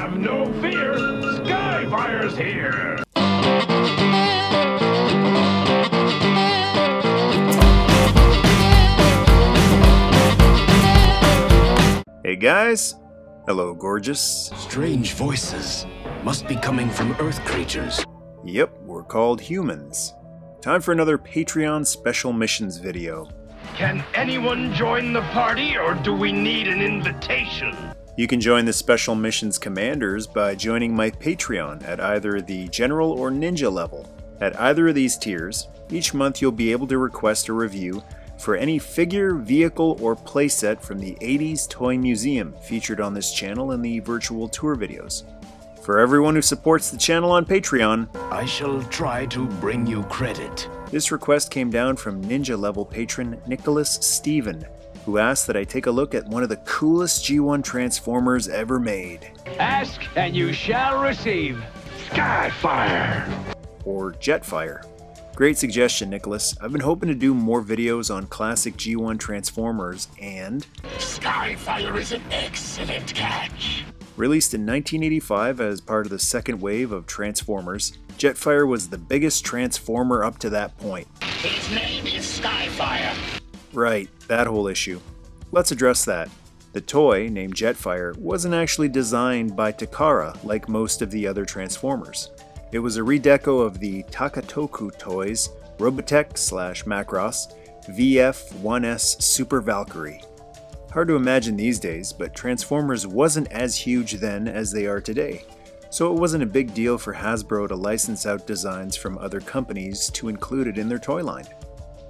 Have no fear, Skyfire's here! Hey guys! Hello, gorgeous. Strange voices must be coming from Earth creatures. Yep, we're called humans. Time for another Patreon special missions video. Can anyone join the party, or do we need an invitation? You can join the special missions commanders by joining my Patreon at either the general or ninja level. At either of these tiers, each month you'll be able to request a review for any figure, vehicle, or playset from the 80s Toy Museum featured on this channel in the virtual tour videos. For everyone who supports the channel on Patreon, I shall try to bring you credit. This request came down from Ninja level patron Nicholas Steven, who asked that I take a look at one of the coolest G1 Transformers ever made. Ask and you shall receive. Skyfire! Or Jetfire. Great suggestion, Nicholas. I've been hoping to do more videos on classic G1 Transformers and... Skyfire is an excellent catch! Released in 1985 as part of the second wave of Transformers, Jetfire was the biggest Transformer up to that point. His name is Skyfire! Right, that whole issue. Let's address that. The toy, named Jetfire, wasn't actually designed by Takara like most of the other Transformers. It was a redeco of the Takatoku toys Robotech/Macross VF-1S Super Valkyrie. Hard to imagine these days, but Transformers wasn't as huge then as they are today, so it wasn't a big deal for Hasbro to license out designs from other companies to include it in their toy line.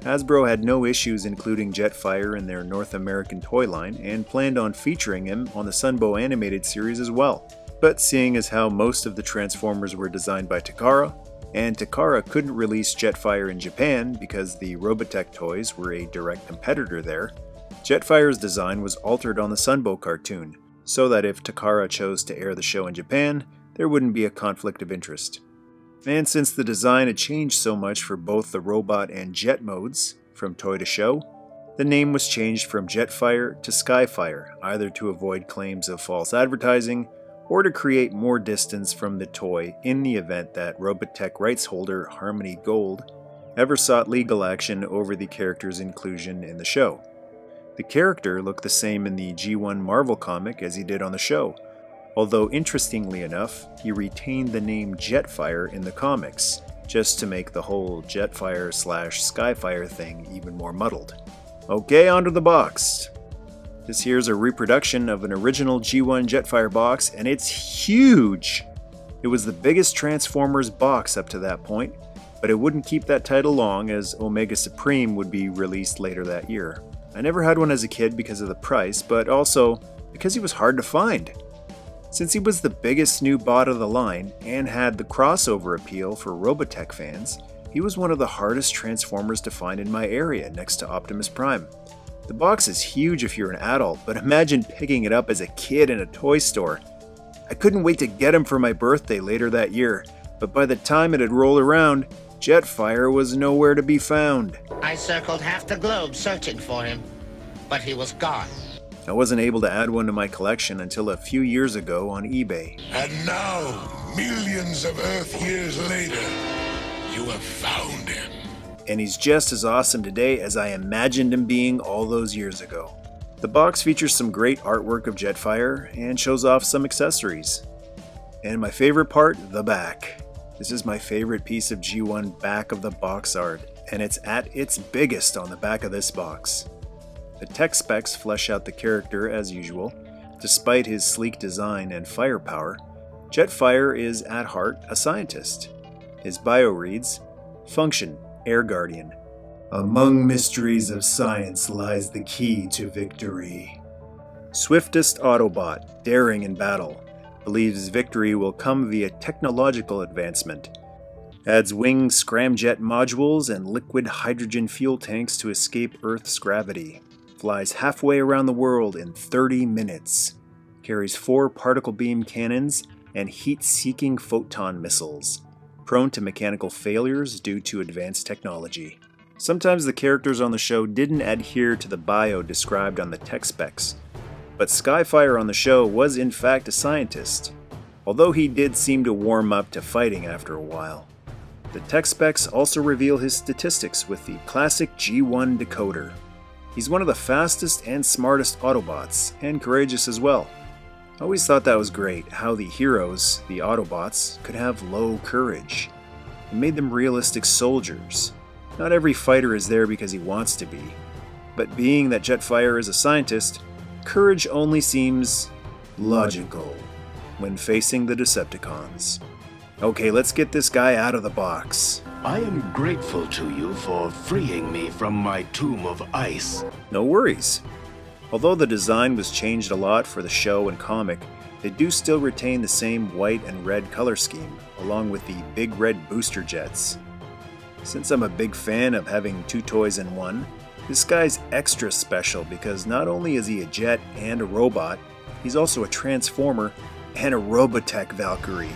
Hasbro had no issues including Jetfire in their North American toy line and planned on featuring him on the Sunbow animated series as well. But seeing as how most of the Transformers were designed by Takara, and Takara couldn't release Jetfire in Japan because the Robotech toys were a direct competitor there, Jetfire's design was altered on the Sunbow cartoon, so that if Takara chose to air the show in Japan, there wouldn't be a conflict of interest. And since the design had changed so much for both the robot and jet modes, from toy to show, the name was changed from Jetfire to Skyfire, either to avoid claims of false advertising, or to create more distance from the toy in the event that Robotech rights holder Harmony Gold ever sought legal action over the character's inclusion in the show. The character looked the same in the G1 Marvel comic as he did on the show, although interestingly enough, he retained the name Jetfire in the comics, just to make the whole Jetfire/Skyfire thing even more muddled. Okay, onto the box. This here's a reproduction of an original G1 Jetfire box, and it's huge! It was the biggest Transformers box up to that point, but it wouldn't keep that title long as Omega Supreme would be released later that year. I never had one as a kid because of the price, but also because he was hard to find. Since he was the biggest new bot of the line and had the crossover appeal for Robotech fans, he was one of the hardest Transformers to find in my area next to Optimus Prime. The box is huge if you're an adult, but imagine picking it up as a kid in a toy store. I couldn't wait to get him for my birthday later that year, but by the time it had rolled around, Jetfire was nowhere to be found. I circled half the globe searching for him, but he was gone. I wasn't able to add one to my collection until a few years ago on eBay. And now, millions of Earth years later, you have found him. And he's just as awesome today as I imagined him being all those years ago. The box features some great artwork of Jetfire and shows off some accessories. And my favorite part, the back. This is my favorite piece of G1 back of the box art, and it's at its biggest on the back of this box. The tech specs flesh out the character as usual. Despite his sleek design and firepower, Jetfire is at heart a scientist. His bio reads, Function, Air Guardian. Among mysteries of science lies the key to victory. Swiftest Autobot, daring in battle. Believes victory will come via technological advancement. Adds wing scramjet modules and liquid hydrogen fuel tanks to escape Earth's gravity. Flies halfway around the world in 30 minutes. Carries 4 particle beam cannons and heat-seeking photon missiles. Prone to mechanical failures due to advanced technology. Sometimes the characters on the show didn't adhere to the bio described on the tech specs, but Skyfire on the show was in fact a scientist. although he did seem to warm up to fighting after a while. The tech specs also reveal his statistics with the classic G1 decoder. He's one of the fastest and smartest Autobots, and courageous as well. I always thought that was great, how the heroes, the Autobots, could have low courage. It made them realistic soldiers. Not every fighter is there because he wants to be. But being that Jetfire is a scientist, courage only seems logical when facing the Decepticons. Okay, let's get this guy out of the box. I am grateful to you for freeing me from my tomb of ice. No worries. Although the design was changed a lot for the show and comic, they do still retain the same white and red color scheme, along with the big red booster jets. Since I'm a big fan of having two toys in one, this guy's extra special because not only is he a jet and a robot, he's also a transformer and a Robotech Valkyrie.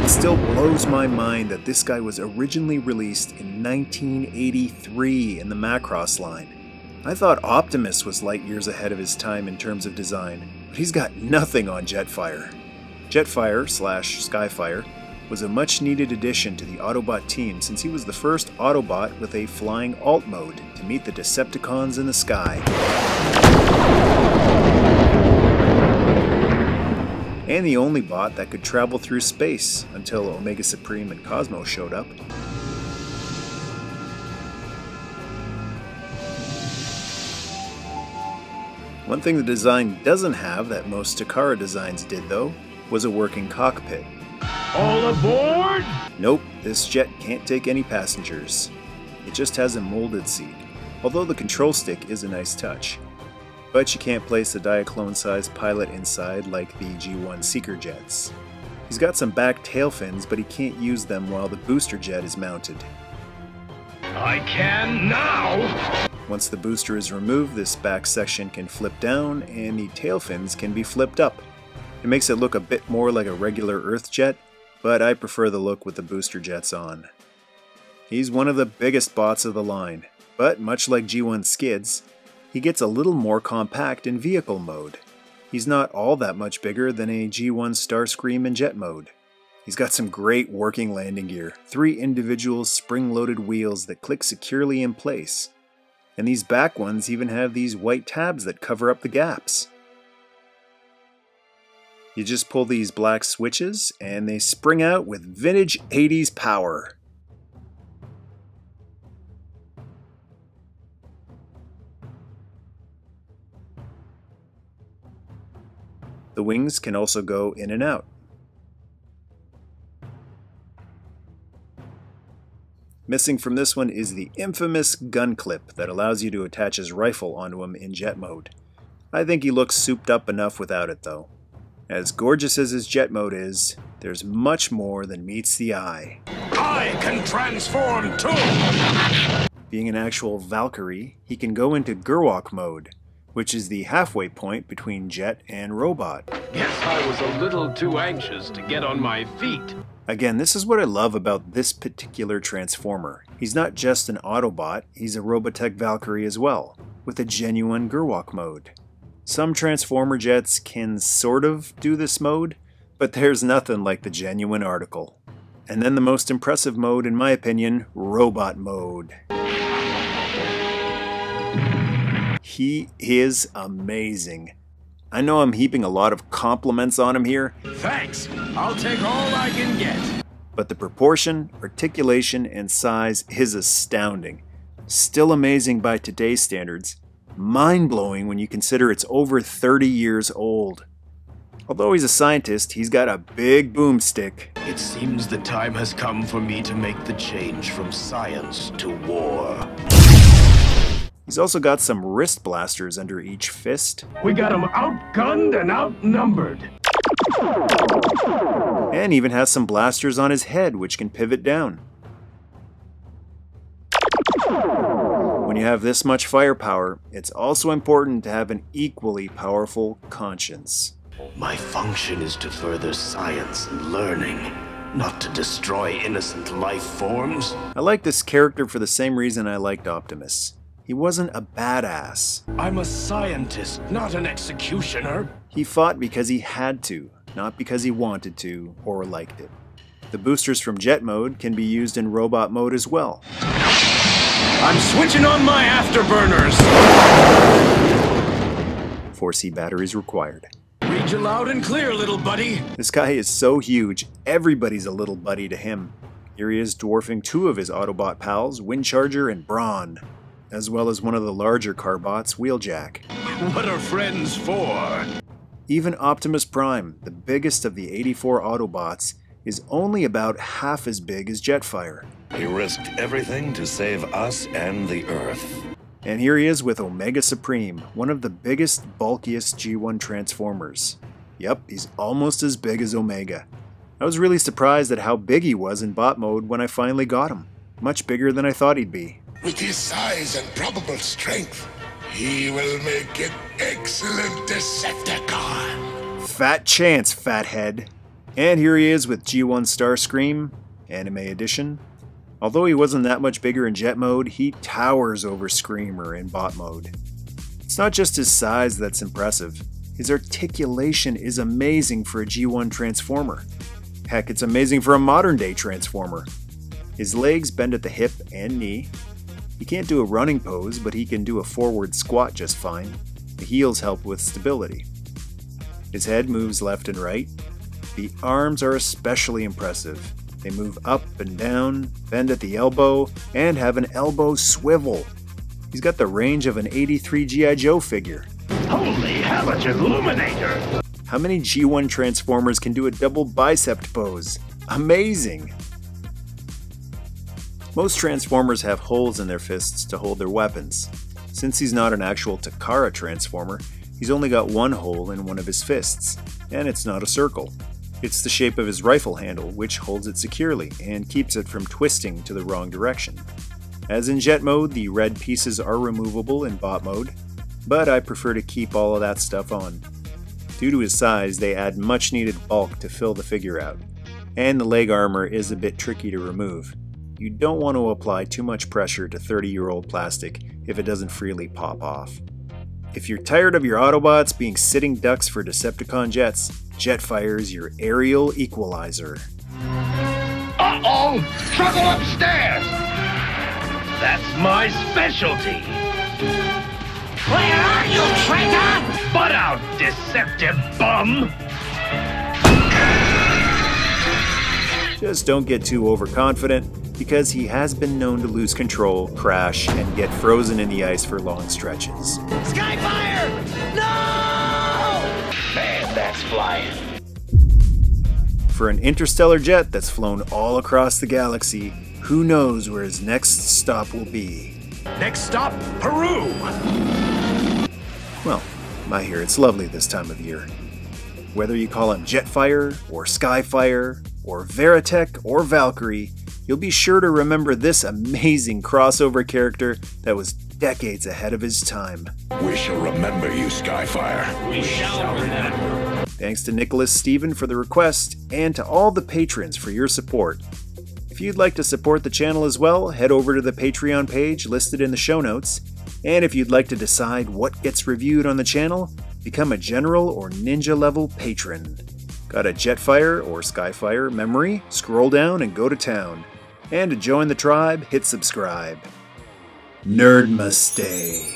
It still blows my mind that this guy was originally released in 1983 in the Macross line. I thought Optimus was light years ahead of his time in terms of design, but he's got nothing on Jetfire. Jetfire/Skyfire was a much needed addition to the Autobot team since he was the first Autobot with a flying alt mode to meet the Decepticons in the sky. And the only bot that could travel through space until Omega Supreme and Cosmo showed up. One thing the design doesn't have that most Takara designs did though, was a working cockpit. All aboard? Nope, this jet can't take any passengers. It just has a molded seat, although the control stick is a nice touch. But you can't place a Diaclone-sized pilot inside like the G1 Seeker jets. He's got some back tail fins, but he can't use them while the booster jet is mounted. I can now! Once the booster is removed, this back section can flip down and the tail fins can be flipped up. It makes it look a bit more like a regular Earth jet, but I prefer the look with the booster jets on. He's one of the biggest bots of the line, but much like G1 Skids, he gets a little more compact in vehicle mode. He's not all that much bigger than a G1 Starscream in jet mode. He's got some great working landing gear, 3 individual spring-loaded wheels that click securely in place. And these back ones even have these white tabs that cover up the gaps. You just pull these black switches and they spring out with vintage 80s power. The wings can also go in and out. Missing from this one is the infamous gun clip that allows you to attach his rifle onto him in jet mode. I think he looks souped up enough without it though. As gorgeous as his jet mode is, there's much more than meets the eye. I can transform too! Being an actual Valkyrie, he can go into Gerwalk mode, which is the halfway point between jet and robot. Guess I was a little too anxious to get on my feet. Again, this is what I love about this particular Transformer. He's not just an Autobot, he's a Robotech Valkyrie as well, with a genuine Gerwalk mode. Some Transformer jets can sort of do this mode, but there's nothing like the genuine article. And then the most impressive mode, in my opinion, Robot mode. He is amazing. I know I'm heaping a lot of compliments on him here. Thanks. I'll take all I can get. But the proportion, articulation, and size is astounding. Still amazing by today's standards. Mind-blowing when you consider it's over 30 years old. Although he's a scientist, he's got a big boomstick. It seems the time has come for me to make the change from science to war. He's also got some wrist blasters under each fist. We got him outgunned and outnumbered. And even has some blasters on his head which can pivot down. When you have this much firepower, it's also important to have an equally powerful conscience. My function is to further science and learning, not to destroy innocent life forms. I like this character for the same reason I liked Optimus. He wasn't a badass. I'm a scientist, not an executioner. He fought because he had to, not because he wanted to or liked it. The boosters from Jet mode can be used in Robot mode as well. I'm switching on my afterburners! 4C batteries required. Read you loud and clear, little buddy. This guy is so huge, everybody's a little buddy to him. Here he is dwarfing two of his Autobot pals, Windcharger and Brawn, as well as one of the larger Carbots, Wheeljack. What are friends for? Even Optimus Prime, the biggest of the 84 Autobots, is only about half as big as Jetfire. He risked everything to save us and the Earth. And here he is with Omega Supreme, one of the biggest, bulkiest G1 Transformers. Yep, he's almost as big as Omega. I was really surprised at how big he was in bot mode when I finally got him. Much bigger than I thought he'd be. With his size and probable strength, he will make an excellent Decepticon. Fat chance, fathead. And here he is with G1 Starscream, Anime Edition. Although he wasn't that much bigger in Jet mode, he towers over Screamer in bot mode. It's not just his size that's impressive. His articulation is amazing for a G1 Transformer. Heck, it's amazing for a modern day Transformer. His legs bend at the hip and knee. He can't do a running pose, but he can do a forward squat just fine. The heels help with stability. His head moves left and right. The arms are especially impressive. They move up and down, bend at the elbow, and have an elbow swivel. He's got the range of an 83 G.I. Joe figure. Holy hellish illuminator! How many G1 Transformers can do a double bicep pose? Amazing! Most Transformers have holes in their fists to hold their weapons. Since he's not an actual Takara Transformer, he's only got one hole in one of his fists, and it's not a circle. It's the shape of his rifle handle, which holds it securely and keeps it from twisting to the wrong direction. As in Jet mode, the red pieces are removable in bot mode, but I prefer to keep all of that stuff on. Due to his size, they add much needed bulk to fill the figure out, and the leg armor is a bit tricky to remove. You don't want to apply too much pressure to 30-year-old plastic if it doesn't freely pop off. If you're tired of your Autobots being sitting ducks for Decepticon jets, Jetfire is your aerial equalizer. Uh-oh! Struggle upstairs! That's my specialty! Where are you, traitor? Butt out, deceptive bum! Just don't get too overconfident, because he has been known to lose control, crash, and get frozen in the ice for long stretches. Skyfire! No! Man, that's flying. For an interstellar jet that's flown all across the galaxy, who knows where his next stop will be? Next stop, Peru! Well, I hear it's lovely this time of year. Whether you call him Jetfire, or Skyfire, or Veritech, or Valkyrie, you'll be sure to remember this amazing crossover character that was decades ahead of his time. We shall remember you, Skyfire. We shall remember. Thanks to Nicholas Stephen for the request, and to all the patrons for your support. If you'd like to support the channel as well, head over to the Patreon page listed in the show notes. And if you'd like to decide what gets reviewed on the channel, become a general or ninja level patron. Got a Jetfire or Skyfire memory? Scroll down and go to town. And to join the tribe, hit subscribe. Nerd must stay.